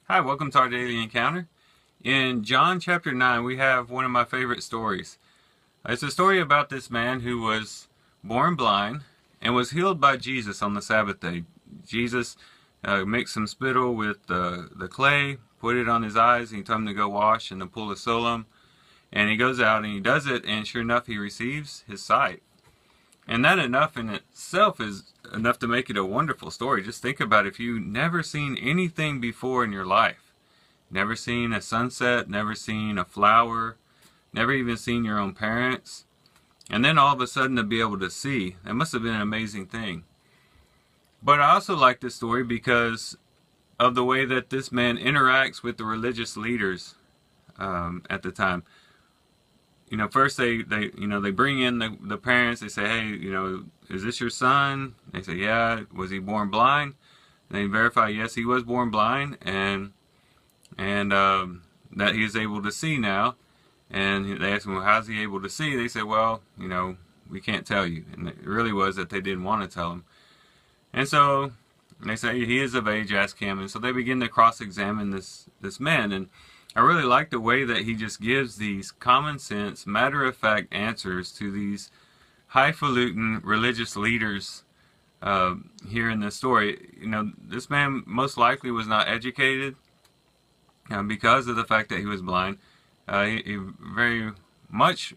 Hi, welcome to our daily encounter. In John chapter 9, we have one of my favorite stories. It's a story about this man who was born blind and was healed by Jesus on the Sabbath day. Jesus mixed some spittle with the clay, put it on his eyes, and he told him to go wash in the pool of Siloam. And he goes out and he does it, and sure enough, he receives his sight. And that enough in itself is enough to make it a wonderful story. Just think about if you've never seen anything before in your life. Never seen a sunset, never seen a flower, never even seen your own parents. And then all of a sudden to be able to see, that must have been an amazing thing. But I also like this story because of the way that this man interacts with the religious leaders at the time. First they bring in the parents. They say, hey, is this your son? They say, yeah. Was he born blind? And they verify, yes, he was born blind, and that he is able to see now. And they ask him, well, how's he able to see? They say, well, we can't tell you. And it really was that they didn't want to tell him. And so they say, he is of age, ask him. And so they begin to cross-examine this man. And I really like the way that he just gives these common sense, matter-of-fact answers to these highfalutin religious leaders here in this story. This man most likely was not educated because of the fact that he was blind. He very much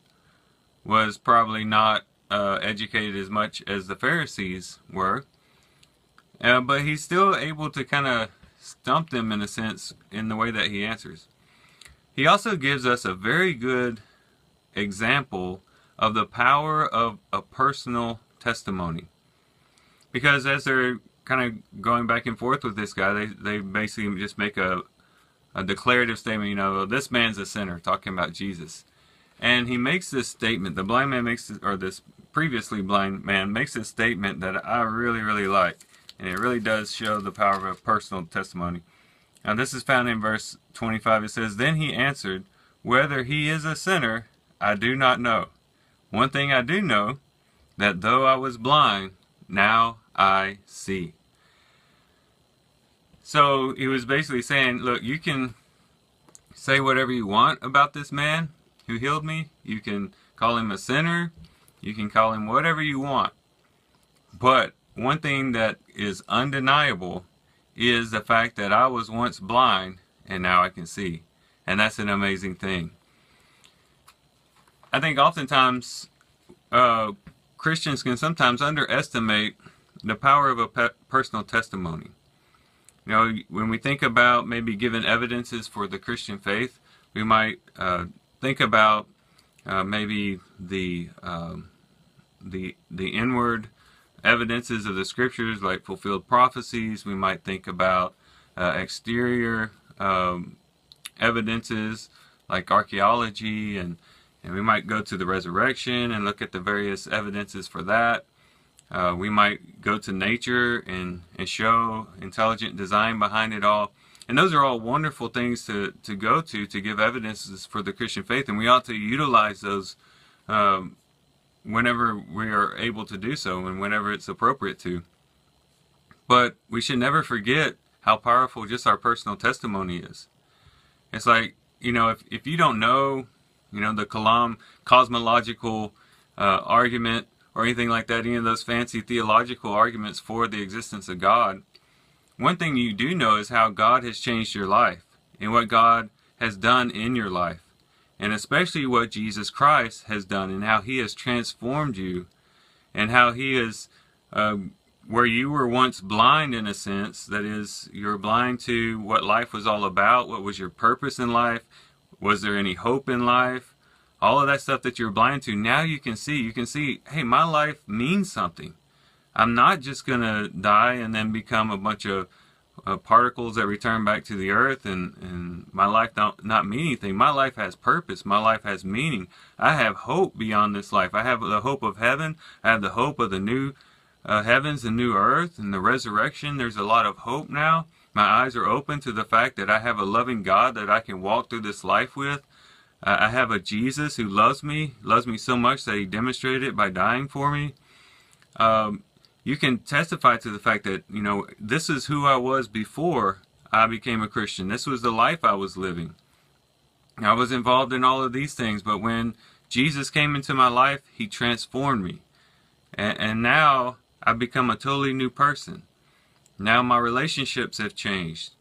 was probably not educated as much as the Pharisees were. But he's still able to kind of stump them in a sense in the way that he answers. He also gives us a very good example of the power of a personal testimony. Because as they're kind of going back and forth with this guy, they basically just make a declarative statement, this man's a sinner, talking about Jesus. And he makes this statement, the blind man this previously blind man makes this statement that I really, really like. And it really does show the power of a personal testimony. Now this is found in verse 25. It says, then he answered, whether he is a sinner, I do not know. One thing I do know, that though I was blind, now I see. So he was basically saying, look, you can say whatever you want about this man who healed me. You can call him a sinner. You can call him whatever you want. But one thing that is undeniable is the fact that I was once blind and now I can see. And that's an amazing thing. I think oftentimes Christians can sometimes underestimate the power of a personal testimony. When we think about maybe giving evidences for the Christian faith, we might think about maybe the inward evidences of the scriptures, like fulfilled prophecies. We might think about exterior evidences like archaeology, and we might go to the resurrection and look at the various evidences for that. We might go to nature and show intelligent design behind it all. And those are all wonderful things to go to give evidences for the Christian faith, and we ought to utilize those whenever we are able to do so and whenever it's appropriate to. But we should never forget how powerful just our personal testimony is. It's like, if you don't know, the cosmological argument or anything like that, any of those fancy theological arguments for the existence of God, one thing you do know is how God has changed your life and what God has done in your life. And especially what Jesus Christ has done and how he has transformed you, and how he is, where you were once blind in a sense, that is, you're blind to what life was all about, what was your purpose in life, was there any hope in life, all of that stuff that you're blind to, now you can see, hey, my life means something. I'm not just going to die and then become a bunch of particles that return back to the earth, and my life not mean anything. My life has purpose. My life has meaning. I have hope beyond this life. I have the hope of heaven. I have the hope of the new heavens and new earth and the resurrection. There's a lot of hope now. My eyes are open to the fact that I have a loving God that I can walk through this life with. I have a Jesus who loves me so much that he demonstrated it by dying for me. You can testify to the fact that, this is who I was before I became a Christian. This was the life I was living. I was involved in all of these things, but when Jesus came into my life, he transformed me. And now I've become a totally new person. Now my relationships have changed.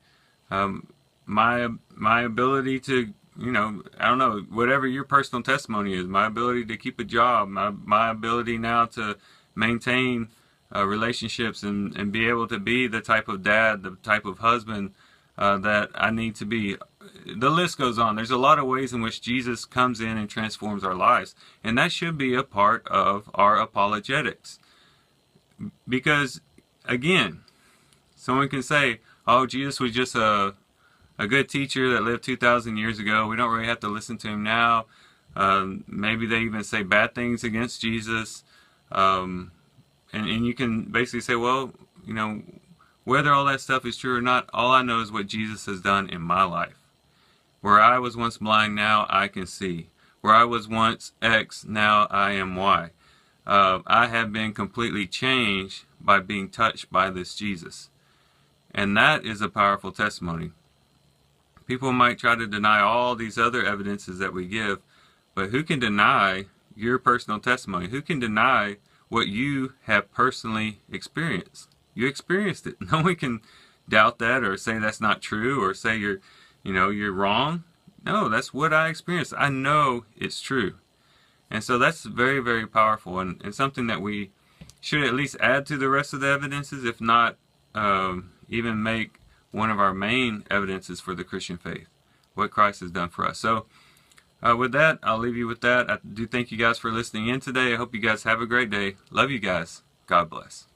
My ability to, I don't know, whatever your personal testimony is, my ability to keep a job, my ability now to maintain relationships and be able to be the type of dad, the type of husband that I need to be. The list goes on. There's a lot of ways in which Jesus comes in and transforms our lives. And that should be a part of our apologetics. Because, again, someone can say, oh, Jesus was just a good teacher that lived 2,000 years ago. We don't really have to listen to him now. Maybe they even say bad things against Jesus. And you can basically say, well, whether all that stuff is true or not, all I know is what Jesus has done in my life. Where I was once blind, now I can see. Where I was once X, now I am Y. I have been completely changed by being touched by this Jesus. And that is a powerful testimony. People might try to deny all these other evidences that we give, but who can deny your personal testimony? Who can deny what you have personally experienced? You experienced it. No one can doubt that or say that's not true or say you're wrong. No, that's what I experienced. I know it's true. And so that's very, very powerful and something that we should at least add to the rest of the evidences, if not even make one of our main evidences for the Christian faith, what Christ has done for us. So with that, I'll leave you with that. I do thank you guys for listening in today. I hope you guys have a great day. Love you guys. God bless.